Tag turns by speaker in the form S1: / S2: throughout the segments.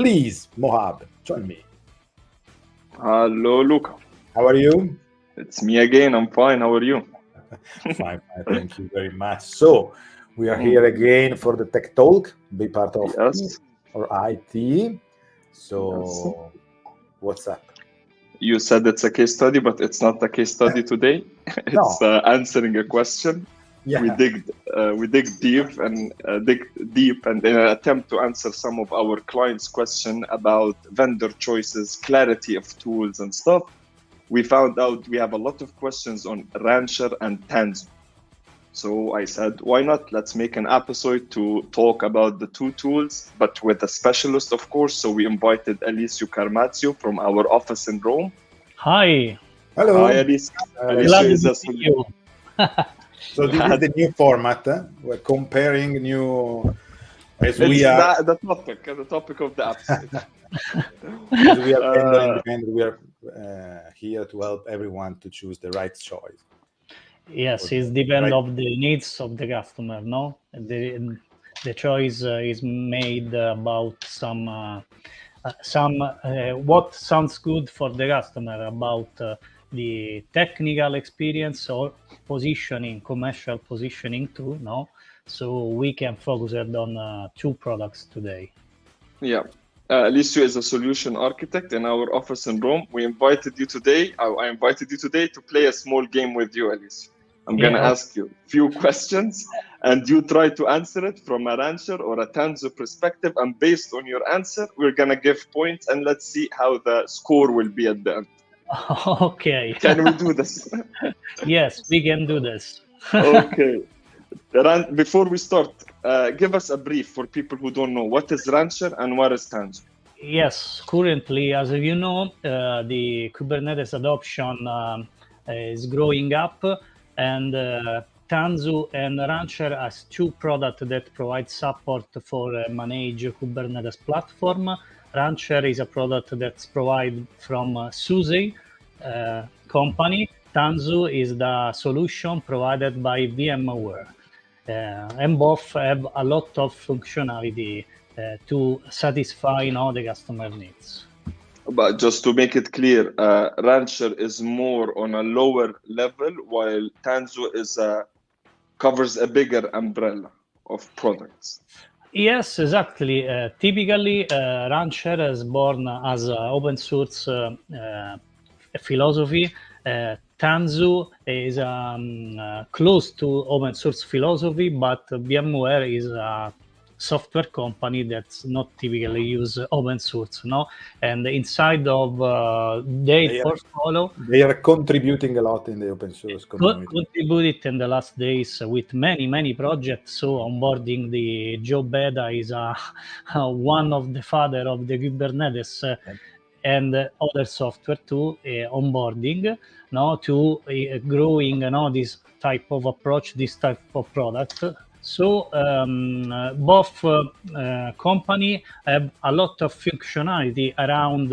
S1: Please, Mohab, join me.
S2: Hello, Luca.
S1: How are you?
S2: It's me again. I'm fine. How are you?
S1: Fine. Thank you very much. So, we are here again for the Tech Talk, be part of
S2: Yes.
S1: or IT. So, what's up?
S2: You said it's a case study, but it's not a case study today. It's answering a question.
S1: Yeah.
S2: We dig deep and in an attempt to answer some of our clients' question about vendor choices, clarity of tools and stuff. We found out we have a lot of questions on Rancher and Tanzu. So I said, why not? Let's make an episode to talk about the two tools, but with a specialist, of course. So we invited Alessio Carmazzi from our office in Rome.
S3: Hi.
S1: Hello.
S2: Hi, Alessio.
S3: Glad to see you.
S1: So this is the new format. We're comparing new. As
S2: it's
S1: we are
S2: the topic of the episode.
S1: As we are vendor independent, we are here to help everyone to choose the right choice.
S3: Yes, it depends on the needs of the customer. No, the choice is made about some what sounds good for the customer about the technical experience or positioning, commercial positioning too. No, so we can focus on two products today.
S2: Yeah. Alessio is a solution architect in our office in Rome. I invited you today to play a small game with you, Alessio. I'm going to ask you a few questions and you try to answer it from a Rancher or a Tanzu perspective. And based on your answer, we're going to give points and let's see how the score will be at the end.
S3: Okay.
S2: Can we do this?
S3: Yes, we can do this.
S2: Okay. Before we start, give us a brief for people who don't know. What is Rancher and what is Tanzu?
S3: Yes, currently, as you know, the Kubernetes adoption is growing up, and Tanzu and Rancher as two products that provide support for manage Kubernetes platform. Rancher is a product that's provided from SUSE company. Tanzu is the solution provided by VMware. And both have a lot of functionality to satisfy the customer needs.
S2: But just to make it clear, Rancher is more on a lower level, while Tanzu covers a bigger umbrella of products.
S3: Yes, exactly. Typically, Rancher is born as an open source philosophy. Tanzu is close to open source philosophy, but VMware is a software company that's not typically use open source, and inside of their portfolio,
S1: they are contributing a lot in the open source community.
S3: Contributed in the last days with many projects. So onboarding the Joe Beda is one of the father of the Kubernetes and other software to onboarding, to growing, this type of approach, this type of product. So both company have a lot of functionality around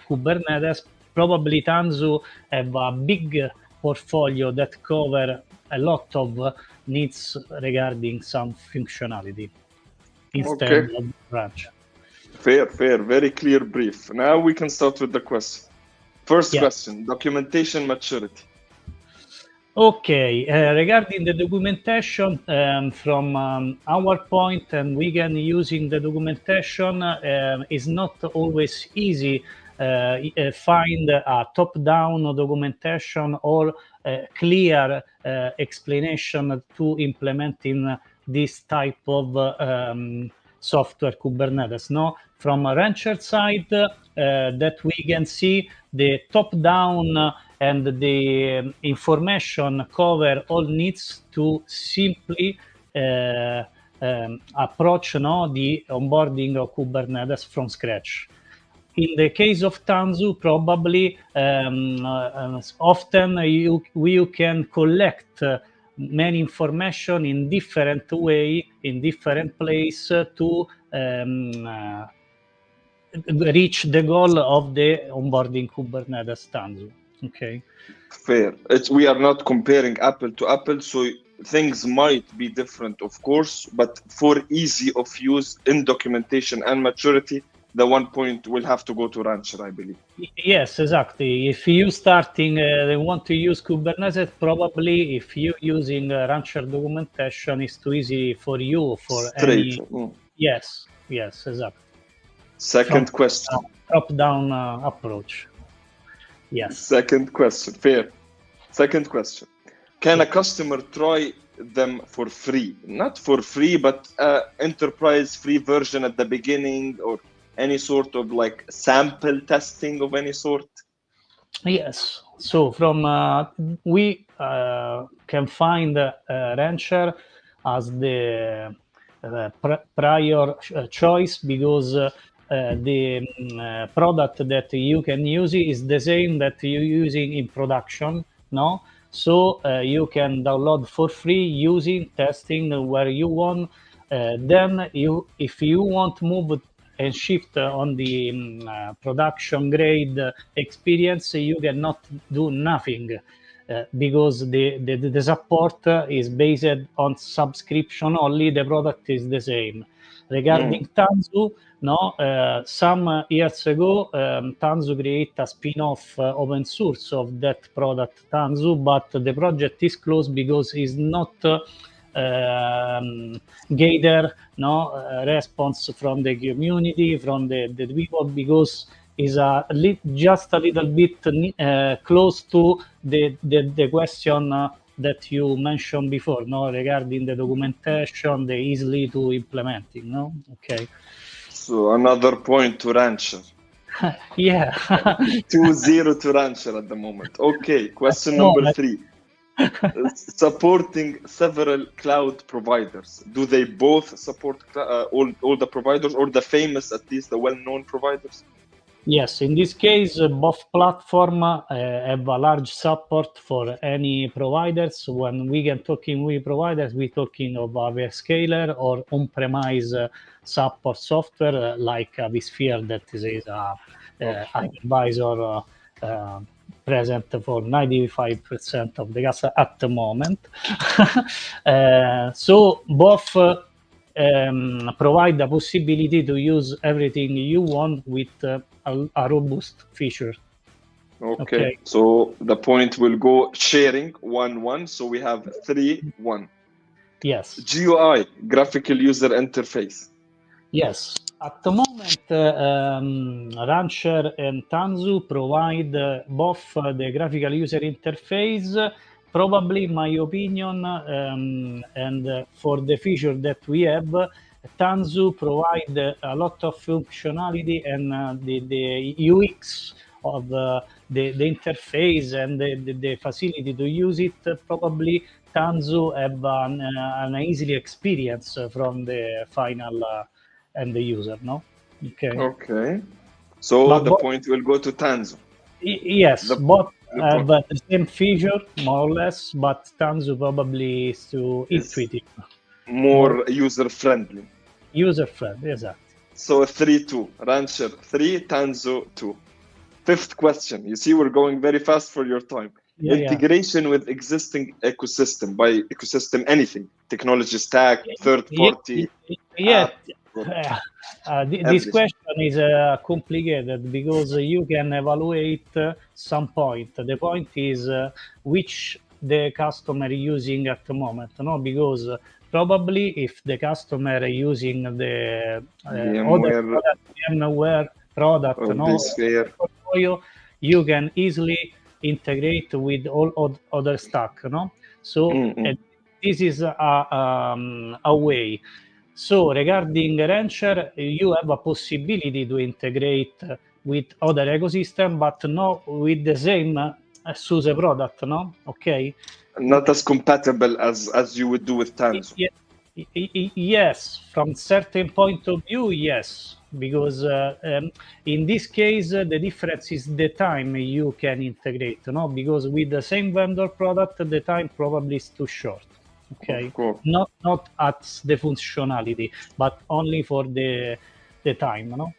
S3: Kubernetes. Probably Tanzu have a big portfolio that cover a lot of needs regarding some functionality instead of Rancher.
S2: Fair, very clear brief. Now we can start with the question. First question, documentation maturity.
S3: Okay, regarding the documentation, from our point, and we can using the documentation is not always easy. Find a top-down documentation or clear explanation to implementing this type of software Kubernetes. From a Rancher side, that we can see the top-down and the information cover all needs to simply approach the onboarding of Kubernetes from scratch. In the case of Tanzu, probably often you can collect many information in different way, in different place to reach the goal of the onboarding Kubernetes Tanzu. Okay.
S2: Fair. We are not comparing apple to apple, so things might be different, of course, but for easy of use in documentation and maturity, the 1 point will have to go to Rancher, I believe.
S3: Yes, exactly. If you starting, they want to use Kubernetes, probably if you using Rancher documentation, it's too easy for you for
S2: Straight.
S3: any. Yes, exactly.
S2: Second question.
S3: Top-down approach. Yes.
S2: Second question. Fair. Second question. Can a customer try them for free? Not for free, but enterprise free version at the beginning, or any sort of like sample testing of any sort?
S3: Yes. So from we can find Rancher as the prior choice, because the product that you can use is the same that you're using in production. No, so you can download for free, using, testing where you want. Then if you want to move and shift on the production grade experience, you cannot do nothing. Because the support is based on subscription only. The product is the same. Regarding Tanzu, some years ago, Tanzu created a spin-off open source of that product, Tanzu, but the project is closed because it's not gather response from the community, from the people, because is just a little bit close to the question that you mentioned before, regarding the documentation, the easily to implementing, okay.
S2: So another point to Rancher.
S3: Yeah.
S2: 2-0 to Rancher at the moment. Okay, question number 3. Supporting several cloud providers. Do they both support all the providers, or the famous, at least the well-known providers?
S3: Yes, in this case, both platform have a large support for any providers. When we can talking with providers, we're talking of a vScaler or on-premise support software like vSphere, that is a hypervisor present for 95% of the gas at the moment. So both provide the possibility to use everything you want with a robust feature.
S2: Okay, so the point will go sharing 1-1, so we have 3-1.
S3: Yes.
S2: GUI, graphical user interface.
S3: Yes, at the moment, Rancher and Tanzu provide both the graphical user interface. Probably, in my opinion, and for the feature that we have, Tanzu provide a lot of functionality, and the UX of the interface and the facility to use it. Probably Tanzu have an easy experience from the final and the user, Okay.
S2: So but the point will go to Tanzu.
S3: Yes, both have the same feature, more or less, but Tanzu probably is intuitive.
S2: More user-friendly.
S3: User-friendly, exactly.
S2: So 3-2. Rancher 3, Tanzu 2. Fifth question. You see, we're going very fast for your time. Integration with existing ecosystem. By ecosystem, anything. Technology stack, third party.
S3: This question is complicated because you can evaluate some point. The point is which the customer is using at the moment, because probably if the customer is using the VMware product, portfolio, you can easily integrate with all other stack, So this is a way. So regarding Rancher, you have a possibility to integrate with other ecosystem, but not with the same SUSE product, Okay.
S2: Not as compatible as you would do with Tanzu.
S3: Yes, from certain point of view, yes, because in this case the difference is the time you can integrate, because with the same vendor product the time probably is too short. Okay, not at the functionality, but only for the time,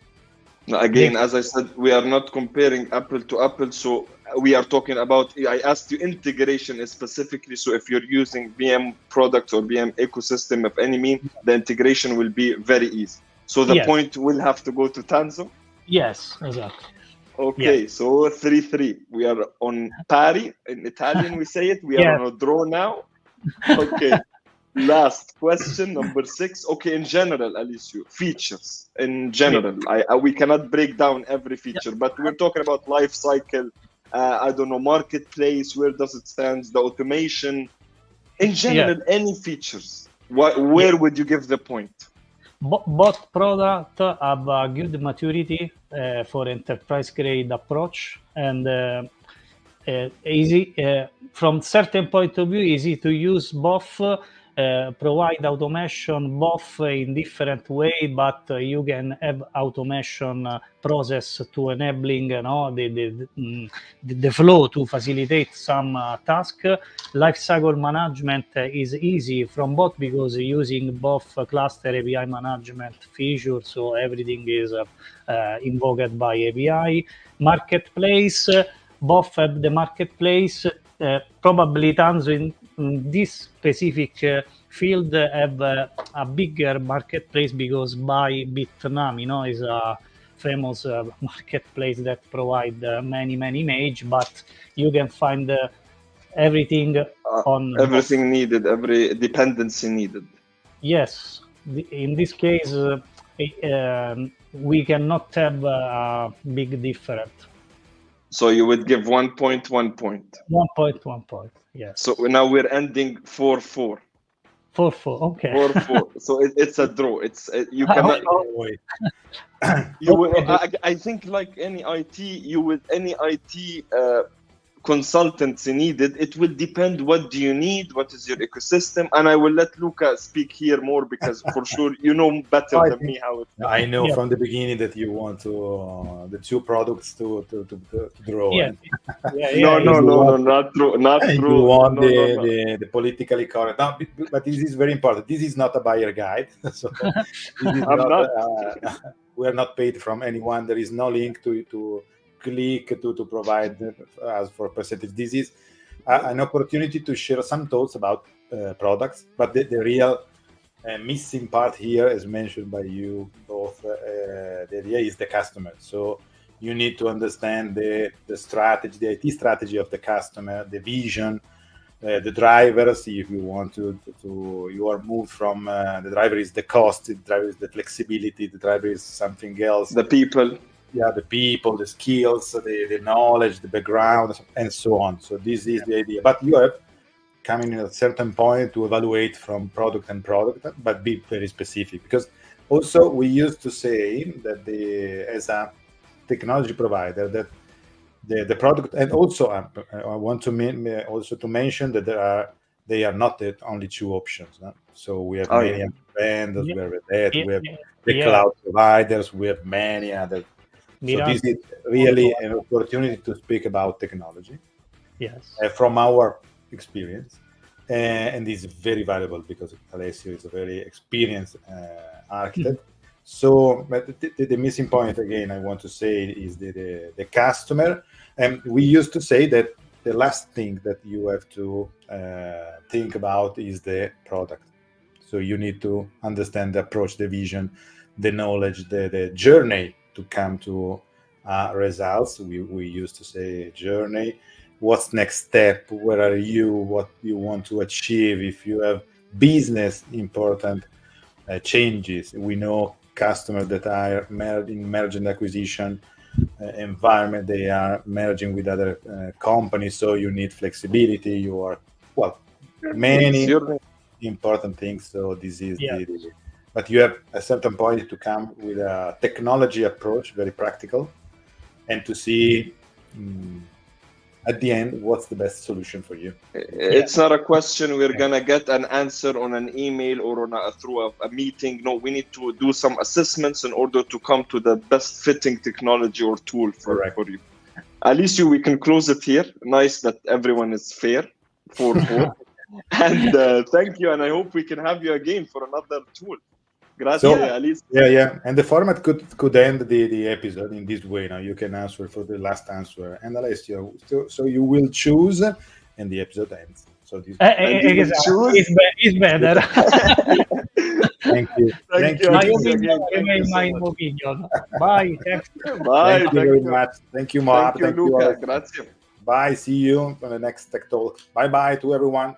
S2: Again, as I said, we are not comparing apple to apple, so we are talking about, I asked you integration specifically, so if you're using VM products or VM ecosystem of any mean, the integration will be very easy. So the
S3: Yes.
S2: point will have to go to Tanzu.
S3: Yes, exactly.
S2: Okay, so 3-3. We are on pari. In Italian, we say it. We are
S3: Yes.
S2: on a draw now. Okay. Last question, number 6. Okay, in general, Alessio, features. In general, we cannot break down every feature, but we're talking about life cycle. I don't know, marketplace. Where does it stand? The automation. In general, any features. Where would you give the point?
S3: Both products have a good maturity for enterprise grade approach, and easy from certain point of view, easy to use. Both provide automation both in different way, but you can have automation process to enabling the flow to facilitate some task. Lifecycle management is easy from both because using both cluster API management features, so everything is invoked by API. Marketplace, both have the marketplace. Probably Tanzu in this specific field have a bigger marketplace because by Bitnami, is a famous marketplace that provide many image, but you can find everything on
S2: everything
S3: both.
S2: needed, every dependency needed.
S3: Yes, in this case, we cannot have a big difference.
S2: So you would give 1 point, 1 point.
S3: 1 point, 1 point. Yes.
S2: So now we're ending 4-4.
S3: 4-4. Okay.
S2: 4-4. So it's a draw. It's you cannot. I think like any IT consultants needed, it will depend what do you need, what is your ecosystem, and I will let Luca speak here more because for sure you know better than me how it's.
S1: I know from the beginning that you want to the two products to draw.
S3: Yeah.
S2: No, not true.
S1: You want the politically correct. No, but this is very important. This is not a buyer guide, so this is we are not paid from anyone. There is no link to click to provide us for percentage. This is an opportunity to share some thoughts about products, but the real missing part here, as mentioned by you both, the idea is the customer. So you need to understand the strategy, the IT strategy of the customer, the vision, the drivers. If you want to you are moved from the driver is the cost, the driver is the flexibility, the driver is something else.
S2: The people.
S1: Yeah, the people, the skills, the knowledge, the background, and so on. So this is the idea. But you have coming at a certain point to evaluate from product and product, but be very specific. Because also we used to say that as a technology provider, that the product, and also I want to also to mention that they are not the only two options. No? So we have many other vendors, we have that, we have the cloud providers, we have many other. So this is really an opportunity to speak about technology.
S3: Yes.
S1: From our experience, and this is very valuable because Alessio is a very experienced architect. So, but the missing point again, I want to say is the customer. And we used to say that the last thing that you have to think about is the product. So you need to understand the approach, the vision, the knowledge, the journey to come to results. We used to say journey. What's next step? Where are you? What you want to achieve? If you have business important changes, we know customers that are merging acquisition environment, they are merging with other companies, so you need flexibility. You are many important things. So this is but you have a certain point to come with a technology approach, very practical, and to see at the end what's the best solution for you.
S2: It's not a question we're gonna get an answer on an email or through a meeting. No, we need to do some assessments in order to come to the best fitting technology or tool for you. Alessio, we can close it here. Nice that everyone is fair. 4-4. And thank you, and I hope we can have you again for another tool. Grazie, Alessio.
S1: Yeah. And the format could end the episode in this way. Now you can answer for the last answer, and Alessio. So you will choose, and the episode ends. So this.
S3: It's better.
S1: Thank you.
S2: Thank you.
S3: My
S2: Alessio,
S3: opinion
S2: again. Thank you
S3: remains
S2: so
S3: my
S2: much.
S3: opinion. Bye. Thanks.
S2: Bye.
S1: Thank you very much. Thank you, Mark.
S2: Thank you, Luca.
S1: Alessio.
S2: Grazie.
S1: Bye. See you on the next Tech Talk. Bye bye to everyone.